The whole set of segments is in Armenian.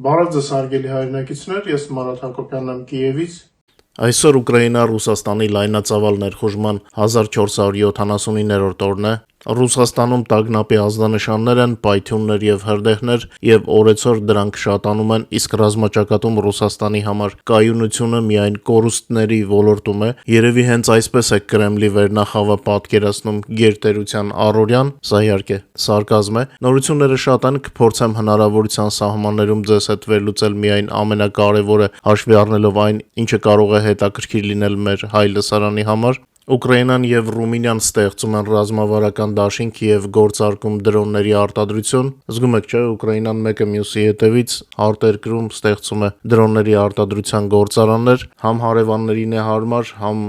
Բարև ձեզ հարգելի հայրենակիցներ, ես Մարատ Հակոբյանն եմ Կիևից։ Այսօր Ուկրաինա-Ռուսաստանի լայնածավալ ներխուժման 1479-րդ օրն է։ Ռուսաստանում տագնապի ազդանշաններ են, պայթյուններ եւ հրդեհներ, եւ օրեցօր դրանք շատանում են, իսկ ռազմաճակատում Ռուսաստանի համար կայունությունը միայն կորուստների ոլորտում է։ Երևի հենց այսպես է Կրեմլի վերնախավը պատկերացնում գերտերության առօրյան, սա իհարկե սարկազմ է։ Նորությունները շատ են, կփորձեմ հնարավորության սահմաններում ձեզ հետ վերլուծել միայն ամենակարևորը, հաշվի առնելով այն, ինչը կարող է հետաքրքիր լինել մեր հայ լսարանի համար։ Ուկրաինան եւ Ռումինիան ստեղծում են ռազմավարական դաշինք եւ գործարկում դրոնների արտադրություն։ Զգում եք, չէ՞, Ուկրաինան մեկը մյուսի հետևից արտերկրում ստեղծում է դրոնների արտադրության գործարաններ, համ հարևաններին է հարմար, համ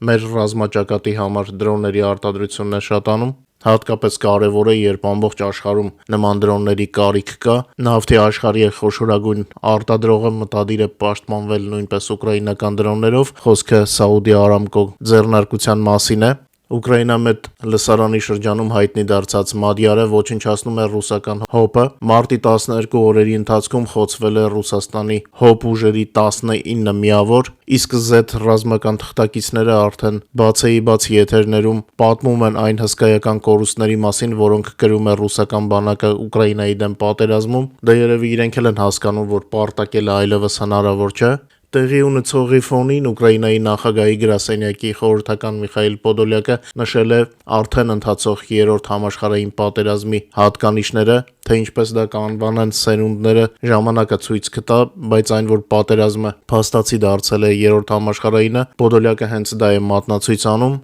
մեր ռազմաճակատի համար դրոնների արտադրությունն է շատանում։ Հատկապես կարևոր է, երբ ամբողջ աշխարհում նման դրոնների կարիք կա։ Նավթի աշխարհի խոշորագույն արտադրողը մտադիր է պաշտպանվել նույնպես ուկրաինական դրոններով։ Խոսքը Saudi Aramco ձեռնարկության մասին է։ Ուկրաինամետ լսարանի շրջանում հայտնի դարձած Մադիարը ոչնչացնում է ռուսական ՀՕՊ-ը։ Մարտի 12 օրերի ընթացքում խոցվել է Ռուսաստանի ՀՕՊ ուժերի 19 միավոր, իսկ Z ռազմական թղթակիցները արդեն բաց եթերներում պատմում են այն հսկայական կորուստների մասին, որոնք կրում է ռուսական բանակը Ուկրաինայի դեմ պատերազմում։ Դա երևի իրենք էլ են հասկանում, որ պարտակելը այլևս հնարավոր չէ։ Տեղի ունեցողի ֆոնին Ուկրաինայի նախագահի գրասենյակի խորհրդական Միխայիլ Պոդոլյակը նշել է արդեն ընթացող երրորդ համաշխարհային պատերազմի հատկանիշները, թե ինչպես դա կանվանեն սերունդները, ժամանակը ցույց կտա, բայց այն, որ պատերազմը փաստացի դարձել է երրորդ համաշխարհայինը, Պոդոլյակը հենց դա է մատնացույց անում։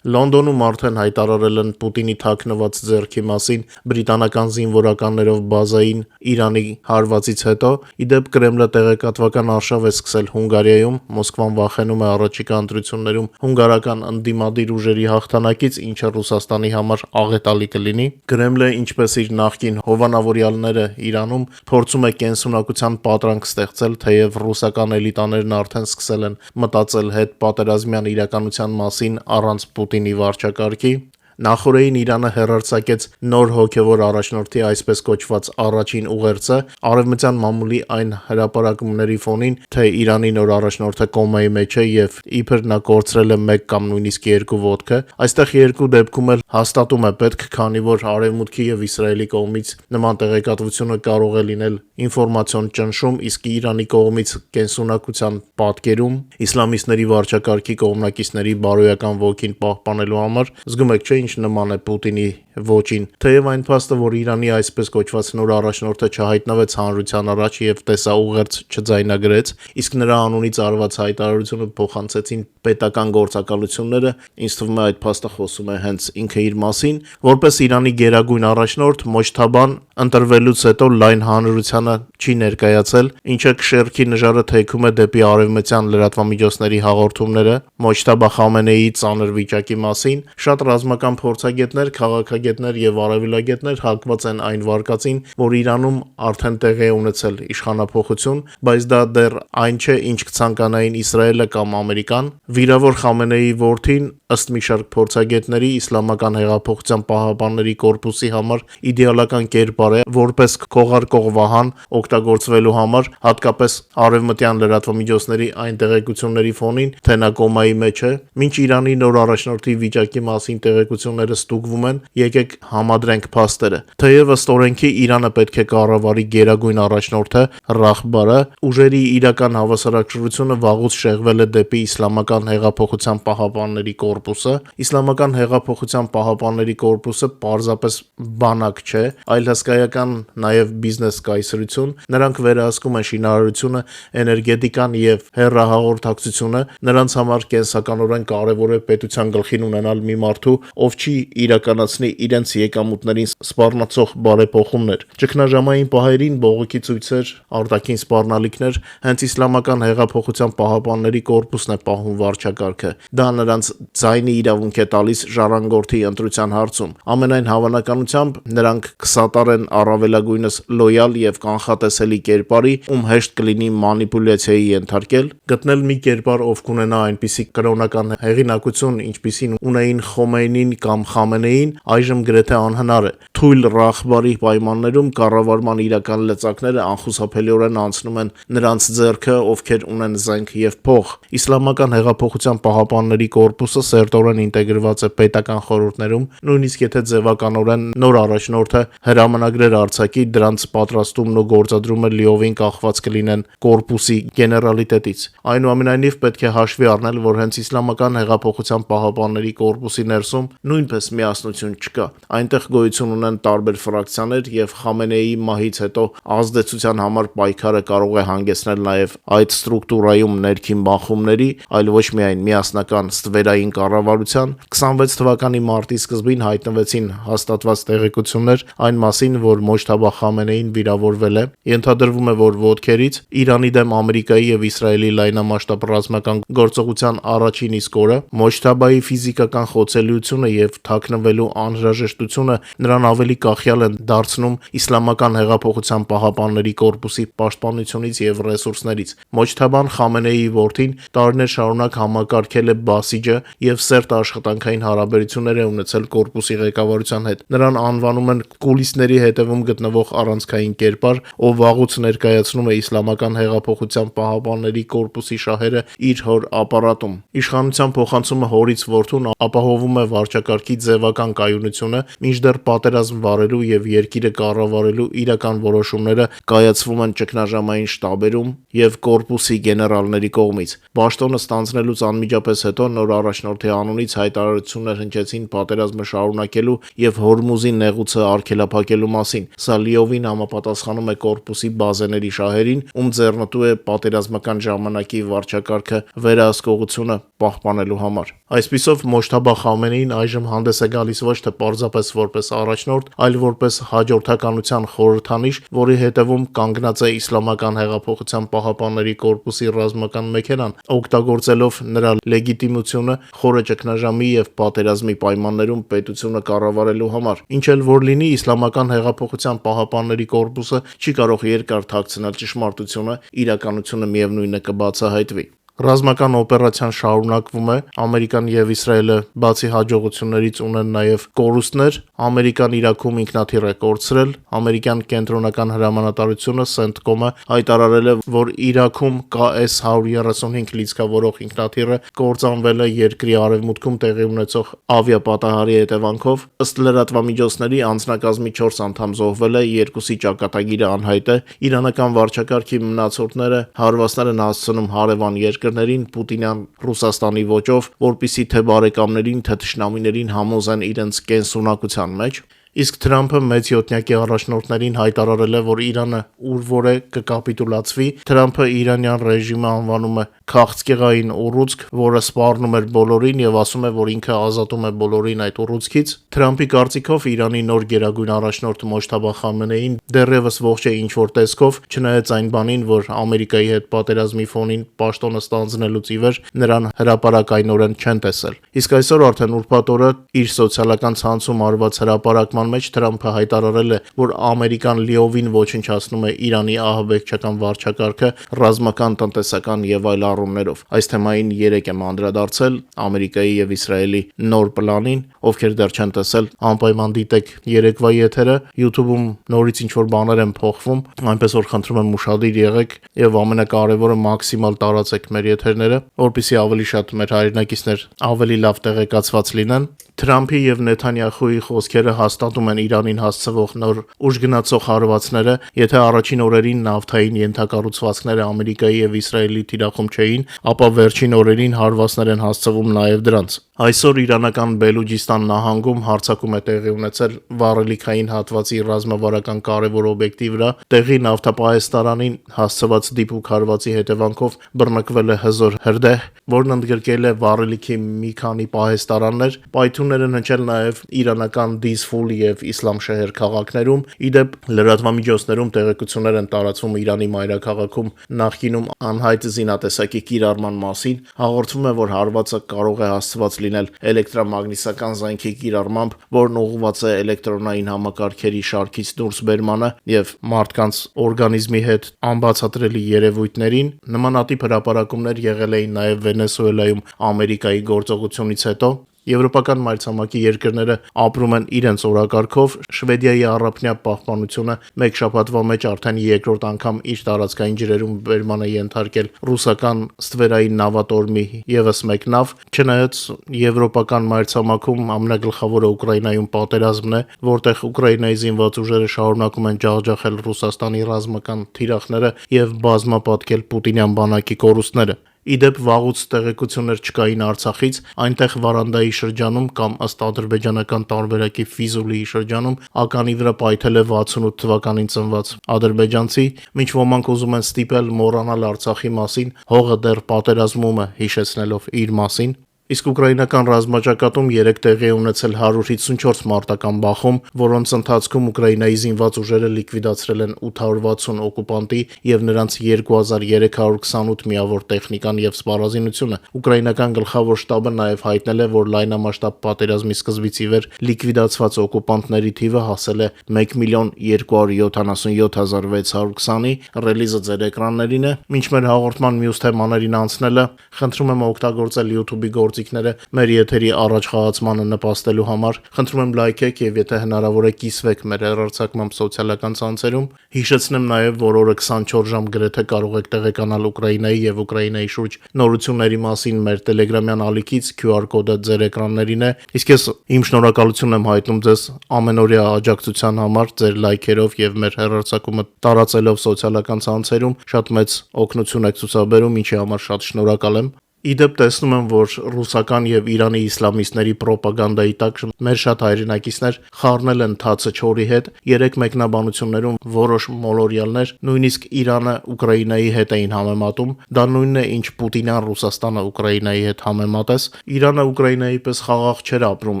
Լոնդոնում արդեն հայտարարել են Պուտինի թաքնված ձեռքի մասին բրիտանական զինվորականներով բազային Իրանի հարվածից հետո։ Իդեպ Կրեմլը տեղեկատվական արշավ է սկսել Հունգարիայում, Մոսկվան վախենում է առաջիկա ընտրություններում հունգարական ընդդիմադիր ուժերի հաղթանակից, ինչը Ռուսաստանի համար աղետալի կլինի։ Կրեմլը, ինչպես իր նախկին հովանավորյալները Իրանում, փորձում է կենսունակության պատրանք ստեղծել, թեև ռուսական էլիտաներն արդեն սկսել են մտածել հետ պատերազմյան իրականության մասին առանց Պուտինի վարչակարգի։ Նախորդին Իրանը հեռարձակեց նոր հոգևոր առաջնորդի այսպես կոչված առաջին ուղերձը արևմտյան մամուլի այն հրապարակումների ֆոնին, թե Իրանի նոր առաջնորդը կոմայի մեջ է եւ իբր նա կորցրել է 1 կամ նույնիսկ 2 ոտքը։ Այստեղ երկու դեպքում էլ հաստատում է պետք, քանի որ Արևմուտքի եւ Իսրայելի կողմից նման տեղեկատվությունը կարող է լինել ինֆորմացիոն ճնշում, իսկ Իրանի կողմից կենսունակության պատկերում իսլամիստների վարչակարգի կողմնակիցների բարոյական ոգին պահպանելու համար։ Զգում եք, չէ՞, ինչ նման է Պուտինի ոճին։ Թեև այն փաստը, որ Իրանի այսպես կոչված նոր առաջնորդը չհայտնվեց հանրության առաջ եւ տեսաուղերձ չձայնագրեց, իսկ նրա անունից արված հայտարարությունը փոխանցեցին պետական գործակալությունները, ինձ թվում է այդ փաստը խոսում է հենց ինքը իր մասին, որպես Իրանի գերագույն առաջնորդ Մոջթաբան ընտրվելուց հետո լայն հանրությանը չի ներկայացել, ինչը քշերքի նժարը թեքում է դեպի արևմտյան լրատվամիջոցների հաղորդումները Մոջթաբա Խամենեիի ծանր վիճակի մասին։ Շատ ռազմական փորձագետներ, քաղաքագետներ եւ արևելագետներ հակված են այն վարկածին, որ Իրանում արդեն տեղի է ունեցել իշխանափոխություն, բայց դա դեռ այն չէ, ինչ կցանկանային Իսրայելը կամ Ամերիկան։ Վիրավոր Խամենեիի որդին, ըստ մի շարք փորձագետների, Իսլամական հեղափոխության պահապանների կորպուսի համար իդեալական կերպար է, որպես քողարկող վահան օգտագործվելու համար, հատկապես արևմտյան լրատվամիջոցների այն տեղեկությունների ֆոնին, թե նա կոմայի մեջ է։ Մինչ Իրանի նոր առաջնորդի վիճակի մասին տեղեկությունները ստուգվում են, եկեք համադրենք փաստերը։ Թեև ըստ օրենքի Իրանը պետք է կառավարի գերագույն առաջնորդը Ռախբարը, ուժերի իրական հավասարակշռությունը վաղուց շեղվել է դեպի Իսլամական հեղափոխության պահապանների կորպուսը։ Իսլամական հեղափոխության պահապանների կորպուսը պարզապես բանակ չէ, այլ հսկայական նաև բիզնես կայսրություն։ Նրանք վերահսկում են շինարարությունը, էներգետիկան եւ հեռահաղորդակցությունը։ Նրանց համար կենսականորեն կարևոր է պետության գլխին ունենալ մի մարդու, ով չի իրականացնի իրենց եկամուտներին սպառնացող բարեփոխումներ։ Ճգնաժամային պահերին բողոքի ցույցեր, արտաքին սպառնալիքներ, հենց Իսլամական հեղափոխության պահապանների կորպուսն է պահում վարչակարգը։ Դա նրանց ձայնի իրավունք է տալիս ժառանգորդի ընտրության հարցում։ Ամենայն հավանականությամբ նրանք կսատար են առավելագույնս լոյալ եւ կանխատեսելի կերպարի, ում հեշտ կլինի մանիպուլյացիայի ենթարկել, գտնել մի կերպար, ով կունենա այնպիսի կրոնական հեղինակություն, ինչպիսին ունեին Խոմեյնին կամ Խամենեին, այժմ գրեթե անհնար է։ Թույլ ռախբարի պայմաններում կառավարման իրական լծակները անխուսափելիորեն անցնում են նրանց ձեռքը, ովքեր ունեն զենք եւ փող։ Իսլամական հեղափոխության պահապանների կորպուսը սերտորեն ինտեգրված է պետական խորհուրդներում, նույնիսկ եթե ձևականորեն նոր առաջնորդը հրամանագրեր արձակի, դրանց պատրաստումն ու գործադրումը լիովին կախված կլինեն կորպուսի գեներալիտետից։ Այնուամենայնիվ պետք է հաշվի առնել, որ հենց իսլամական հեղափոխության պահապանների կորպուսի ներսում նույնպես միասնություն չկա։ Այնտեղ գոյություն ունեն տարբեր ֆրակցիաներ եւ Խամենեիի մահից հետո ազդեցության համար պայքարը կարող է հանգեցնել նաեւ այդ ստրուկտուրայում ներքին բախումների, այլ ոչ միայն միասնական ստվերային կառավարության։ 26 թվականի մարտի սկզբին հայտնվեցին հաստատված տեղեկություններ այն մասին, որ Մոջթաբա Խամենեին վիրավորվել է։ Ենթադրվում է, որ ոտքերից Իրանի դեմ Ամերիկայի եւ Իսրայելի լայնամասշտաբ ռազմական գործողության առաջին իսկ օրը Մոջթաբայի ֆիզիկական խոցելիությունը եւ թաքնվելու անհրաժեշտությունը նրան ավելի կախյալ են դարձնում իսլամական հեղափոխության պահապանների կորպուսի պաշտպանությունից եւ ռեսուրսներից։ Մոջթաբան Խամենեիի որդին տարիներ շարունակ համակարգել է Բասիջը եւ սերտ աշխատանքային հարաբերություններ է ունեցել կորպուսի ղեկավարության հետ։ Նրան անվանում են կուլիսների հետևում գտնվող առանցքային կերպար, ով վաղուց ներկայացնում է իսլամական հեղափոխության պահապանների կորպուսի շահերը իր հոր ապարատում։ Իշխանության փոխանցումը հորից որդուն ապահովում է վարչակարգի ձևական կայունությունը, մինչդեռ պատերազմ վարելու եւ երկիրը կառավարելու իրական որոշումները կայացվում են ճգնաժամային շտաբերում եւ կորպուսի գեներալների կողմից։ Պաշտոնը ստանձնելուց անմիջապես հետո նոր առաջնորդի անունից հայտարարություններ հնչեցին պատերազմը շարունակելու եւ Հորմուզի նեղուցը արգելափակելու մասին։ Սա լիովին համապատասխանում է կորպուսի բազեների շահերին, ում ձեռնտու է պատերազմական ժամանակի վարչակարգը վերահսկողությունը պահպանելու համար։ Այսպիսով Մոջթաբա Խամենեին այժմ հանդես է գալիս ոչ թե պարզապես որպես առաջնորդ, այլ որպես հաջորդականության խորհրդանիշ, որի հետևում կանգնած է իսլամական հեղափոխության պահապանների կորպուսի ռազմական մեքենան, օգտագործելով նրա լեգիտիմությունը խորը ճգնաժամի եւ պատերազմի պայմաններում պետությունը կառավարելու համար։ Ինչ էլ որ լինի, իսլամական հեղափոխության պահապանների կորպուսը չի կարող երկար թաքցնել ճշմարտությունը, իրականությունը միևնույնն է կբացահայտվի։ Ռազմական օպերացիան շարունակվում է, Ամերիկան եւ Իսրայելը բացի հաջողություններից ունեն նաեւ կորուստներ, Ամերիկան Իրաքում ինքնաթիռ է կորցրել, ամերիկյան կենտրոնական հրամանատարությունը CENTCOM-ը հայտարարել է, որ Իրաքում KS-135 լիցքավորող ինքնաթիռը կործանվել է երկրի արևմուտքում տեղի ունեցող ավիապատահարի հետևանքով։ Ըստ լրատվամիջոցների անձնակազմի 4 անդամ զոհվել է, 2-ի ճակատագիրը անհայտ է։ Իրանական վարչակարգի մնացորդները հարվածներ են հասցնում հարևան երկրներին Պուտինյան Ռուսաստանի ոճով, որպիսի թե բարեկամներին, թե թշնամիներին համոզեն իրենց կենսունակության մեջ։ Իսկ Թրամփը մեծ յոթնյակի առաջնորդներին հայտարարել է, որ Իրանը ուր որ է կկապիտուլացվի։ Թրամփը իրանյան ռեժիմը անվանում է քաղցկեղային ուռուցք, որը սպառնում էր բոլորին եւ ասում է, որ ինքը ազատում է բոլորին այդ ուռուցքից։ Թրամփի կարծիքով Իրանի նոր գերագույն առաջնորդ Մոջթաբա Խամենեին դեռևս ողջ է ինչ-որ տեսքով, չնայած այն բանին, որ Ամերիկայի հետ պատերազմի ֆոնին պաշտոնը ստանձնելուց ի վեր նրան հրապարակայնորեն չեն տեսել։ Իսկ այսօր արդեն ուրբաթ օրը իր սոցիալական ցանցում արված հրապարակման մեջ Թրամփը հայտարարել է, որ Ամերիկան լիովին ոչնչացնում է Իրանի ահաբեկչական վարչակարգը ռազմական, տնտեսական եւ այլ առումներով։ Այս թեմային երեք եմ անդրադարձել Ամերիկայի եւ Իսրայելի նոր պլանին, ովքեր դեռ չեն տեսել, անպայման դիտեք երեկվա եթերը, YouTube-ում նորից ինչ-որ բաներ են փոխվում, այնպես որ խնդրում եմ ուշադիր եղեք եւ ամենակարևորը մաքսիմալ տարածեք մեր եթերները, որպեսզի ավելի շատ մեր հայրենակիցներ ավելի լավ տեղեկացված լինեն։ Թրամփի եւ Նեթանյախուի խոսքերը հաստատում են Իրանին հասցվող նոր ուժգնացող հարվածները, եթե առաջին օրերին նավթային ենթակառուցվածքները Ամերիկայի եւ Իսրայելի թիրախում չէին, ապա վերջին օրերին հարվածներ են հասցվում նաեւ դրանց։ Այսօր իրանական Բելուջիստան նահանգում հարձակում է տեղի ունեցել վառելիքային հատվածի ռազմավարական կարևոր օբյեկտի վրա, տեղի նավթապահեստարանին հասցված դիպուկ հարվածի հետևանքով բռնկվել է հզոր հրդեհ, որն ընդգրկել է վառելիքի մի քանի պահեստարաններ, պայթյուններ են հնչել նաեւ իրանական Դիզֆուլ եւ Իսլամշեհր քաղաքներում։ Իդեպ լրատվամիջոցներում տեղեկություններ են տարածվում Իրանի մայրաքաղաքում նախկինում անհայտ զինատեսակի կիրառման մասին, հաղորդվում է, որ հարվածը կարող է հասցված լինել էլեկտրամագնիսական զայնքի կիրառմամբ, որն ուղղված է էլեկտրոնային համակարգերի շարքից դուրս բերմանը եւ մարդկանց օրգանիզմի հետ անբացատրելի երևույթներին, նմանատիպ հրապարակումներ եղել էին նաեւ Վենեսուելայում Ամերիկայի գործողությունից հետո։ Եվրոպական մայրցամաքի երկրները ապրում են իրենց օրակարգով, Շվեդիայի առափնյա պահպանությունը մեկ շաբաթվա մեջ արդեն երկրորդ անգամ իր տարածքային ջրերում բերման է ենթարկել ռուսական ստվերային նավատորմի եւս մեկ նավ, չնայած եվրոպական մայրցամաքում ամենագլխավորը Ուկրաինայում պատերազմն է, որտեղ Ուկրաինայի զինված ուժերը շարունակում են ջախջախել Ռուսաստանի ռազմական թիրախները եւ բազմապատկել պուտինյան բանակի կորուստները։ Իդեպ վաղուց տեղեկություններ չկային Արցախից, այնտեղ Վարանդայի շրջանում կամ ըստ ադրբեջանական տարբերակի Ֆիզուլիի շրջանում ականի վրա պայթել է 68 թվականին ծնված ադրբեջանցի, մինչ ոմանք ուզում են ստիպել մոռանալ Արցախի մասին, հողը դեռ պատերազմում է հիշեցնելով իր մասին։ Իսկ ուկրաինական ռազմաճակատում 3 տեղի է ունեցել 154 մարտական բախում, որոնց ընթացքում Ուկրաինայի զինված ուժերը լիկվիդացրել են 860 օկուպանտի եւ նրանց 2328 միավոր տեխնիկան եւ սպառազինությունը։ Ուկրաինական գլխավոր շտաբը նաեւ հայտնել է, որ լայնամասշտաբ պատերազմի սկզբից ի վեր լիկվիդացված օկուպանտների թիվը հասել է 1,277,620-ի, ռելիզը ձեր էկրաններին է։ Մինչ մեր հաղորդման մյուս թեմաներին անցնելը, խնդրում եմ օգտագործել YouTube-ի գործիքները մեր եթերի առաջ խաղացմանը նպաստելու համար։ Խնդրում եմ լայքեք եւ եթե հնարավոր է կիսվեք մեր հեռարձակմամբ սոցիալական ցանցերում։ Հիշեցնեմ նաեւ, որ օրը 24 ժամ գրեթե կարող եք տեղեկանալ Ուկրաինայի եւ Ուկրաինայի շուրջ նորությունների մասին մեր Telegram-յան ալիքից, QR կոդը ձեր էկրաններին է։ Իսկ ես իմ շնորհակալությունն եմ հայտնում ձեզ ամենօրյա աջակցության համար, ձեր լայքերով եւ մեր հեռարձակումը տարածելով սոցիալական ցանցերում շատ մեծ օգնություն եք ցուցաբերում, ինչի համար շատ շնորհակալ եմ։ Իդեպ տեսնում եմ, որ ռուսական եւ Իրանի իսլամիստների ռոպագանդայի տակ մեր շատ հայրենակիցներ խառնել են թացը չորի հետ։ 3 մեկնաբանություններում որոշ մոլորյալներ նույնիսկ Իրանը Ուկրաինայի հետ էին համեմատում։ Դա նույնն է, ինչ Պուտինյան Ռուսաստանը Ուկրաինայի հետ համեմատես։ Իրանը Ուկրաինայի պես խաղաղ չէր ապրում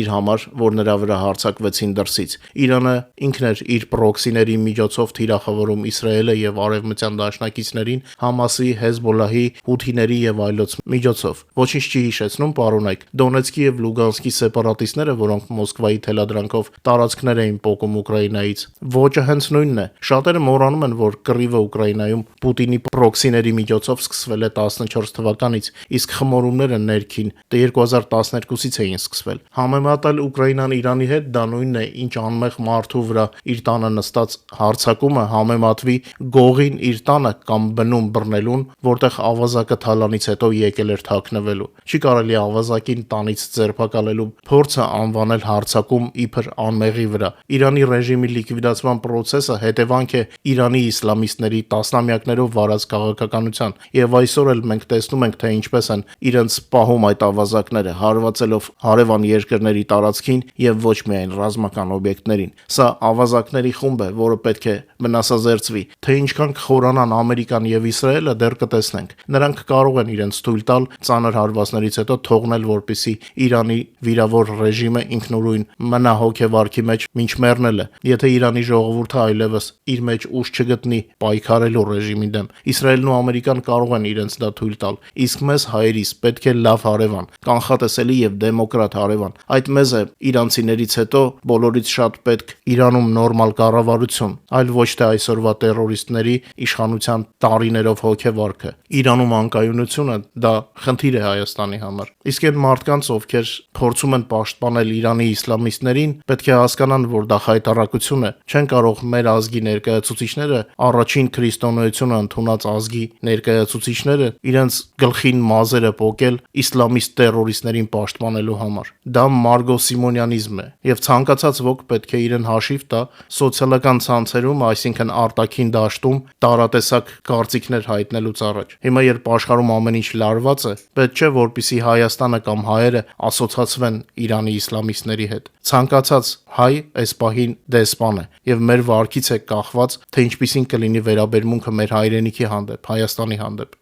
իր համար, որ նրա վրա հարձակվեցին դրսից։ Իրանը ինքն էր իր պրոքսիների միջոցով թիրախավորում Իսրայելը եւ արևմտյան դաշնակիցներին, Համասի, Հեզբոլլահի, Հութիների եւ այլոց միջոցով։ Ոչինչ չի հիշեցնում, պարոնայք։ Դոնեցկի եւ Լուգանսկի սեպարատիստները, որոնք Մոսկվայի թելադրանքով տարածքներ էին պոկում Ուկրաինայից, ոճը հենց նույնն է։ Շատերը մոռանում են, որ կռիվը Ուկրաինայում Պուտինի պրոքսիների միջոցով սկսվել է 14 թվականից, իսկ խմորումները ներքին 2012-ից էին սկսվել։ Համեմատել Ուկրաինան Իրանի հետ դա նույնն է, ինչ անմեղ մարդու վրա իր տանը նստած հարձակումը համեմատվի գողին իր տանը կամ բնում բռնելուն, որտեղ ավազակը թալանից հետո եկել էր թաքնվելու։ Չի կարելի ավազակին տանից ձերբակալելու փորձը անվանել հարձակում իբր անմեղի վրա։ Իրանի ռեժիմի լիկվիդացման process-ը հետևանք է Իրանի իսլամիստների տասնամյակներով վարած քաղաքականության, եւ այսօր էլ մենք տեսնում ենք, թե ինչպես են իրենց պահում այդ ավազակները, հարվածելով հարևան երկրների տարածքին եւ ոչ միայն ռազմական օբյեկտներին։ Սա ավազակների խումբ է, որը պետք է վնասազերծվի։ Թե ինչքան կխորանան Ամերիկան եւ Իսրայելը, դեռ կտեսնենք։ Նրանք կարող են իրենց թույլ տալ ծանր հարվածներից հետո թողնել, որպեսզի Իրանի վիրավոր ռեժիմը ինքնուրույն մնա հոգեվարքի մեջ մինչ մեռնելը։ Եթե Իրանի ժողովուրդը այլևս իր մեջ ուժ չգտնի պայքարելու ռեժիմի դեմ, Իսրայելն ու Ամերիկան կարող են իրենց դա թույլ տալ։ Իսկ մեզ հայերիս պետք է լավ հարևան, կանխատեսելի եւ դեմոկրատ հարևան։ Այդ մեզ է իրանցիներից հետո բոլորից շատ պետք Իրանում նորմալ կառավարություն, այլ ոչ թե այսօրվա տերորիստների իշխանության տարիներով հոգեվարքը։ Իրանում անկայունությունը դա խնդիր է Հայաստանի համար։ Իսկ այն մարդկանց, ովքեր փորձում են պաշտպանել Իրանի իսլամիստներին, պետք է հասկանան, որ դա խայտառակություն է։ Չեն կարող մեր ազգի ներկայացուցիչները, առաջին քրիստոնեությունը ընդունած ազգի ներկայացուցիչները իրենց գլխին մազերը պոկել իսլամիստ տերորիստներին պաշտպանելու համար։ Դա Մարգո Սիմոնյանիզմ է, եւ ցանկացած ոք պետք է իրեն հաշիվ տա սոցիալական ցանցերում, այսինքն արտաքին դաշտում տարատեսակ կարծիքներ հայտնելուց առաջ։ Հիմա երբ աշխարհում ամեն ինչ լարված է, պետք չէ որպեսզի Հայաստանը կամ հայերը ասոցացվեն Իրանի իսլամիստների հետ։ Ցանկացած հայ այս պահին դեսպան է եւ մեր վարքից է կախված, թե ինչպիսին կլինի վերաբերմունքը մեր հայրենիքի հանդեպ, Հայաստանի հանդեպ։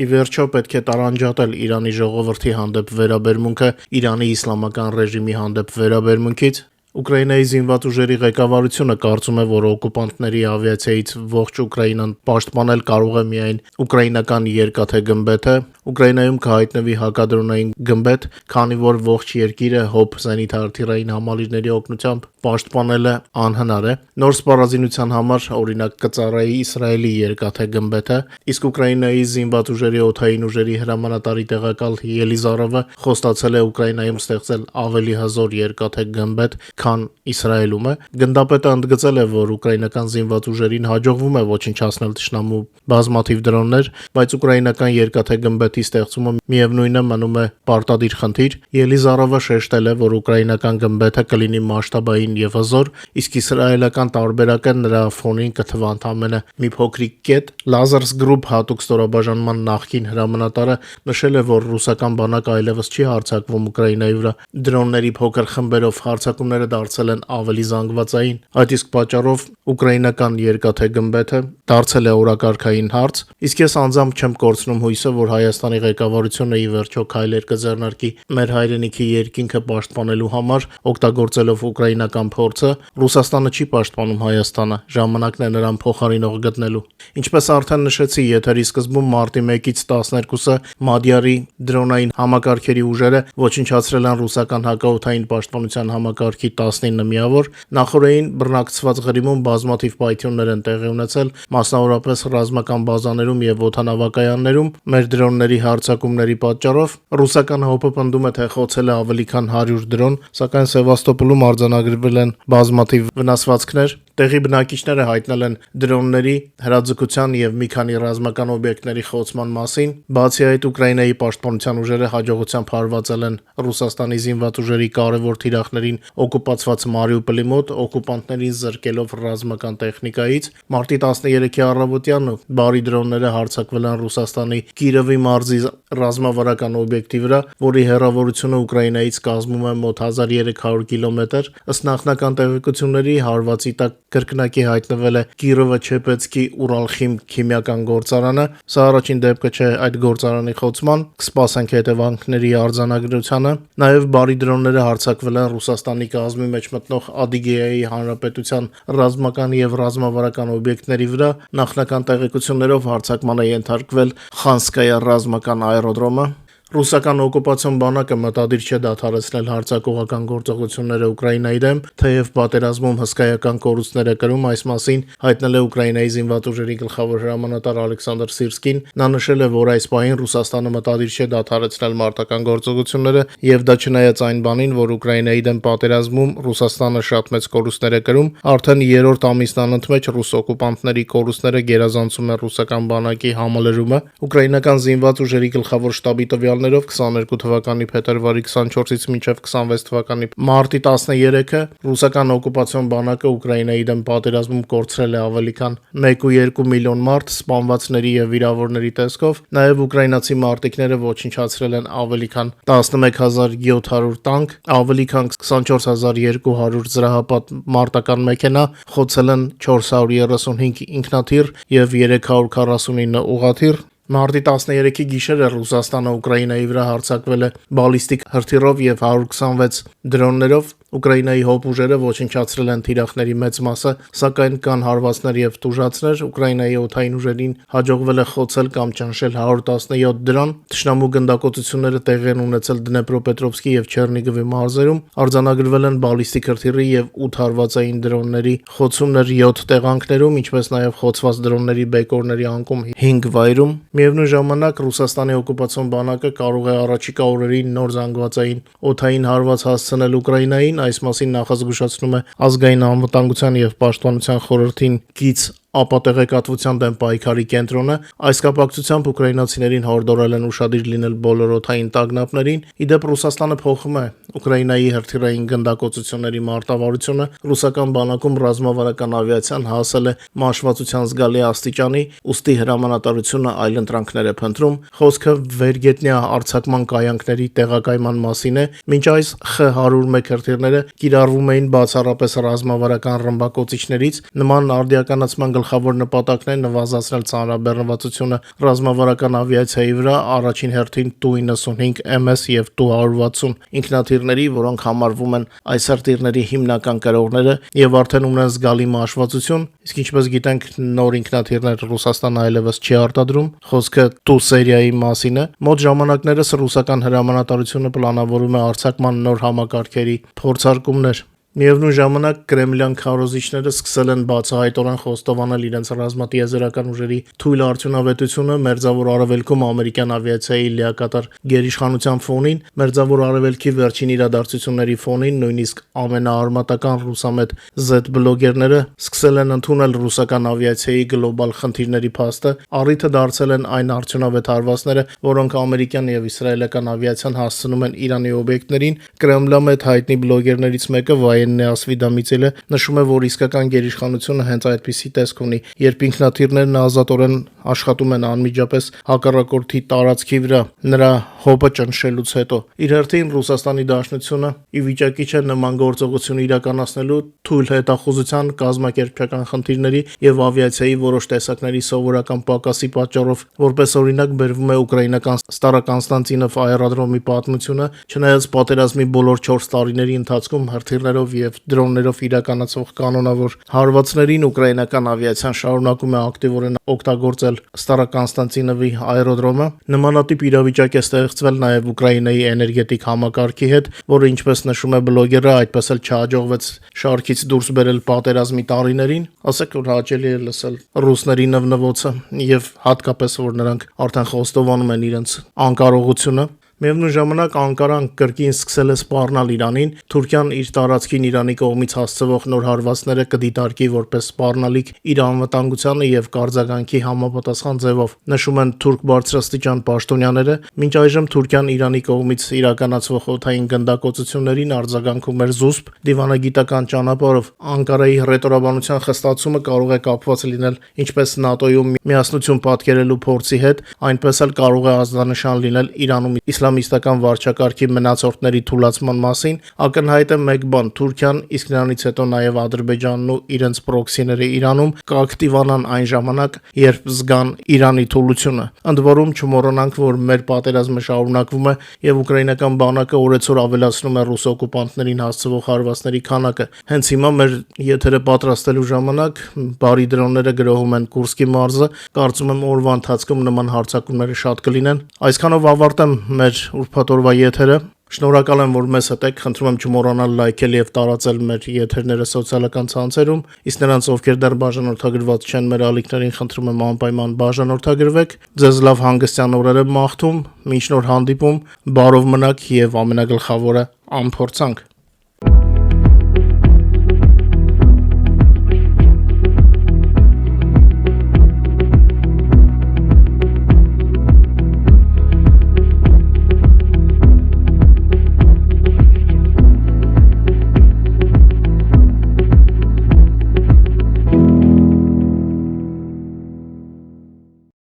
Ի վերջո պետք է տարանջատել Իրանի ժողովրդի հանդեպ վերաբերմունքը Իրանի իսլամական ռեժիմի հանդեպ վերաբերմունքից, Ուկրաինայի զինված ուժերի ղեկավարությունը կարծում է, որ օկուպանտների ավիացիայից ողջ Ուկրաինան պաշտպանել կարող է միայն ուկրաինական երկաթե գմբեթը։ Ուկրաինայում կհայտնվի հակադրոնային գմբեթ, քանի որ ողջ երկիրը հոբ զենիթարթիրային համալիրների օգնությամբ պաշտպանելը անհնար է։ Նոր սպառազինության համար օրինակ կծառայի Իսրայելի երկաթե գմբեթը, իսկ Ուկրաինայի զինված ուժերի օդային ուժերի հրամանատարի տեղակալ Ելիզարովը խոստացել է Ուկրաինայում ստեղծել ավելի հզոր երկաթե գմբեթ, քան Իսրայելում է։ Գնդապետը ընդգծել է, որ ուկրաինական զինված ուժերին հաջողվում է ոչնչացնել թշնամու բազմաթիվ դրոններ, բայց ուկրաինական երկաթե գմբեթի ստեղծումը միևնույնը մնում է պարտադիր խնդիր։ Ելիզարովը շեշտել է, որ ուկրաինական գմբեթը կլինի մասշտաբային եւ հզոր, իսկ իսրայելական տարբերակը նրա ֆոնին կթվա ընդամենը մի փոքրիկ կետ։ Lazar's Group հատուկ ստորաբաժանման նախկին հրամանատարը նշել է, որ ռուսական բանակը այլևս չի հարձակվում Ուկրաինայի վրա։ Դրոնների փոքր խմբերով հարձակումները դարձել են ավելի զանգվածային։ Այդ իսկ պատճառով ուկրաինական երկաթե գմբեթը դարձել է օրակարգային հարց, իսկ ես անձամբ չեմ կորցնում հույսը, որ Հայաստանի ղեկավարությունը ի վերջո քայլեր կձեռնարկի մեր հայրենիքի երկինքը պաշտպանելու համար, օգտագործելով ուկրաինական փորձը։ Ռուսաստանը չի պաշտպանում Հայաստանը, ժամանակն է նրան փոխարինող գտնելու։ Ինչպես արդեն նշեցի, եթերի սկզբում մարտի 1-ից 12-ը Մադյարի դրոնային համակարգերի ուժերը ոչնչացրել են ռուսական հակաօդային պաշտպանության համակարգի 19 միավոր։ Նախորդին բռնակցված Ղրիմում բազմաթիվ պայթյուններ են տեղի ունեցել, մասնավորապես ռազմական բազաներում եւ օդանավակայաններում։ Մեր դրոնների հարձակումների պատճառով ռուսական ՀՕՊ-ը պնդում է, թե խոցել է ավելի քան 100 դրոն, սակայն Սևաստոպոլում արձանագրվել են բազմաթիվ վնասվածքներ։ Տեղի բնակիչները հայտնել են դրոնների հրաձգության եւ մի քանի ռազմական օբյեկտների խոցման մասին։ Բացի այդ, Ուկրաինայի պաշտպանության ուժերը հաջողությամբ հարվածել են Ռուսաստանի զինված ուժերի կարևոր թիրախներին օկուպացված Մարիուպոլի մոտ, օկուպանտներին զրկելով ռազմական տեխնիկայից։ Մարտի 13-ի առավոտյան բարի դրոնները հարձակվել են Ռուսաստանի Կիրովի մարզի ռազմավարական օբյեկտի վրա, որի հեռավորությունը Ուկրաինայից կազմում է մոտ 1300 կիլոմետր։ Ըստ նախնական տեղեկությունների, հարվածի տակ կրկնակի հայտնվել է Կիրովո-Չեպեցկի Ուրալխիմ քիմիական գործարանը։ Սա առաջին դեպքը չէ այդ գործարանի խոցման, կսպասենք հետևանքների արձանագրությանը։ Նաև բարի դրոնները հարձակվել են Ռուսաստանի կազմի մեջ մտնող Ադիգեայի հանրապետության ռազմական եւ ռազմավարական օբյեկտների վրա։ Նախնական տեղեկություններով հարձակման է ենթարկվել Խանսկայա ռազմական աերոդրոմը։ Ռուսական օկուպացիոն բանակը մտադիր չէ դադարեցնել հարձակողական գործողությունները Ուկրաինայի դեմ, թեև պատերազմում հսկայական կորուստներ է կրում, այս մասին հայտնել է Ուկրաինայի զինված ուժերի գլխավոր հրամանատար Ալեքսանդր Սիրսկին։ Նա նշել է, որ այս պահին Ռուսաստանը մտադիր չէ դադարեցնել մարտական գործողությունները, եւ դա չնայած այն բանին, որ Ուկրաինայի դեմ պատերազմում Ռուսաստանը շատ մեծ կորուստներ է կրում։ Արդեն 3-րդ ամիսն անընդմեջ ռուս օկուպանտների կորուստները գերազանցում են ռուսական բանակի համալրումը։ Ուկրաինական զինված ուժերի գլխավոր շտաբի տվյալ 22 թվականի փետրվարի 24-ից մինչև 26 թվականի մարտի 13-ը ռուսական օկուպացիոն բանակը Ուկրաինայի դեմ պատերազմում կորցրել է ավելի քան 1.2 միլիոն մարդ սպանվածների եւ վիրավորների տեսքով։ Նաեւ ուկրաինացի մարտիկները ոչնչացրել են ավելի քան 11700 տանկ, ավելի քան 24200 զրահապատ մարտական մեքենա, խոցել են 435 ինքնաթիռ եւ 349 ուղղաթիռ։ Մարտի 13-ի գիշերը Ռուսաստանը Ուկրաինայի վրա հարձակվել է բալիստիկ հրթիռով եւ 126 դրոններով։ Ուկրաինայի հոբ ուժերը ոչնչացրել են թիրախների մեծ մասը, սակայն կան հարվածներ եւ տուժածներ։ Ուկրաինայի օդային ուժերին հաջողվել է խոցել կամ ճնշել 117 դրոն։ Թշնամու գնդակոծությունները տեղի են ունեցել Դնեպրոպետրովսկի եւ Չեռնիգովի մարզերում։ Արձանագրվել են բալիստիկ հրթիռի եւ 8 հարվածային դրոնների խոցումներ 7 տեղանքներում, ինչպես նաեւ խոցված դրոնների բեկորների անկում 5 վայրում։ Միևնույն ժամանակ Ռուսաստանի օկուպացիոն բանակը կարող է առաջիկա օրերին նոր զանգվածային օդային հարված հասցնել Ուկրաինային։ Այս մասին նախազգուշացնում է Ազգային անվտանգության եւ պաշտպանության խորհրդին կից ապատեղեկատվության դեմ պայքարի կենտրոնը։ Այս կապակցությամբ ուկրաինացիներին հորդորել են ուշադիր լինել բոլոր օդային տագնապներին։ Իդեպ Ռուսաստանը փոխում է Ուկրաինայի հրթիռային գնդակոծությունների մարտավարությունը։ Ռուսական բանակում ռազմավարական ավիացիան հասել է մաշվածության զգալի աստիճանի, ուստի հրամանատարությունը այլընտրանքներ է փնտրում։ Խոսքը վերգետնյա արձակման կայանքների տեղակայման մասին է։ Մինչ այս Խ-101 հրթիռները կիրառվում էին բացառապես ռազմավարական ռմբակոծիչներից։ Նման արդիականացման գլխավոր նպատակն է նվազեցնել ծանրաբեռնվածությունը ռազմավարական ավիացիայի վրա, առաջին հերթին Tu-95 MS եւ Tu-160 ինքնաթիռների, որոնք համարվում են այս հրթիռների հիմնական կրողները եւ արդեն ունեն զգալի մաշվածություն, իսկ ինչպես գիտենք, նոր ինքնաթիռներ Ռուսաստանը այլևս չի արտադրում, խոսքը Tu սերիայի մասին է։ Մոտ ժամանակներս ռուսական հրամանատարությունը պլանավորում է արձակման նոր համակարգերի փորձարկումներ։ Միևնույն ժամանակ կրեմլյան քարոզիչները սկսել են բացահայտորեն խոստովանել իրենց ռազմատիեզերական ուժերի թույլ արդյունավետությունը Մերձավոր Արևելքում ամերիկյան ավիացիայի լիակատար գերիշխանության ֆոնին, Մերձավոր Արևելքի վերջին իրադարձությունների ֆոնին, նույնիսկ ամենաարմատական ռուսամետ Z բլոգերները սկսել են ընդունել ռուսական ավիացիայի գլոբալ խնդիրների փաստը, առիթը դարձել են այն արդյունավետ հարվածները, որոնք ամերիկյան եւ իսրայելական ավիացիան հասցնում են Իրանի օբյեկտներին։ Կրեմլամետ հայտնի բլոգերներից մեկը Ասվիդամիցելը նշում է, որ իսկական գերիշխանությունը հենց այդպիսի տեսք ունի, երբ ինքնաթիռներն ազատորեն աշխատում են անմիջապես հակառակորդի տարածքի վրա, նրա հոբը ճնշելուց հետո։ Իր հերթին Ռուսաստանի Դաշնությունը ի վիճակի չէ նման գործողություն իրականացնելու թույլ հետախուզության, կազմակերպչական խնդիրների եւ ավիացիայի որոշ տեսակների սովորական պակասի պատճառով, որպես օրինակ բերվում է ուկրաինական Ստարոկոնստանտինով աերոդրոմի պատմությունը, չնայած պատերազմի բոլոր 4 տարիների ընթացքում հրթիռներով եւ դրոններով իրականացվող կանոնավոր հարվածներին ուկրաինական ավիացիան շարունակում է ակտիվորեն օգտագործել Ստարոկոնստանտինովի աերոդրոմը։ Նմանատիպ իրավիճակ է ստեղծվել նաեւ Ուկրաինայի էներգետիկ համակարգի հետ, որը ինչպես նշում է բլոգերը, այդպես էլ չհաջողվեց շարքից դուրս բերել պատերազմի տարիներին։ Ասեք, որ հաճելի է լսել ռուսների նվնվոցը եւ հատկապես որ նրանք արդեն խոստովանում են իրենց անկարողությունը։ Միևնույն ժամանակ Անկարան կրկին սկսել է սպառնալ Իրանին, Թուրքիան իր տարածքին Իրանի կողմից հասցվող նոր հարվածները կդիտարկի որպես սպառնալիք իր անվտանգությանը եւ կարձագանքի համապատասխան ձևով, նշում են թուրք բարձրաստիճան պաշտոնյաները։ Մինչ այժմ Թուրքիան Իրանի կողմից իրականացվող օդային գնդակոծություններին արձագանքում էր զուսպ դիվանագիտական ճանապարհով։ Անկարայի հռետորաբանության խստացումը կարող է կապված լինել ինչպես ՆԱՏՕ-ում միասնություն պատկերելու փորձի հետ, այնպես էլ կարող է ազդանշան լինել Իրանում իսլամիստական վարչակարգի մնացորդների թուլացման մասին։ Ակնհայտ է մեկ բան՝ Թուրքիան, իսկ նրանից հետո նաև Ադրբեջանն ու իրենց պրոքսիները Իրանում կակտիվանան այն ժամանակ, երբ զգան Իրանի թուլությունը։ Ընդ որում չմոռանանք, որ մեր պատերազմը շարունակվում է եւ ուկրաինական բանակը օրեցօր ավելացնում է ռուս օկուպանտներին հասցվող հարվածների քանակը։ Հենց հիմա մեր եթերը պատրաստելու ժամանակ բարի դրոնները գրոհում են Կուրսկի մարզը։ Կարծում եմ օրվա ընթացքում նման հարձակումները շատ կլինեն։ Այսքանով ավարտեմ մեր ուրբաթ օրվա եթերը։ Շնորհակալ եմ, որ մեզ հետ եք, խնդրում եմ չմոռանալ լայքել եւ տարածել մեր եթերները սոցիալական ցանցերում, իսկ նրանց, ովքեր դեռ բաժանորդագրված չեն մեր ալիքներին, խնդրում եմ անպայման բաժանորդագրվեք։ Ձեզ լավ հանգստյան օրեր եմ մաղթում, մինչ նոր հանդիպում, բարով մնաք եւ ամենագլխավորը՝ անփորձանք։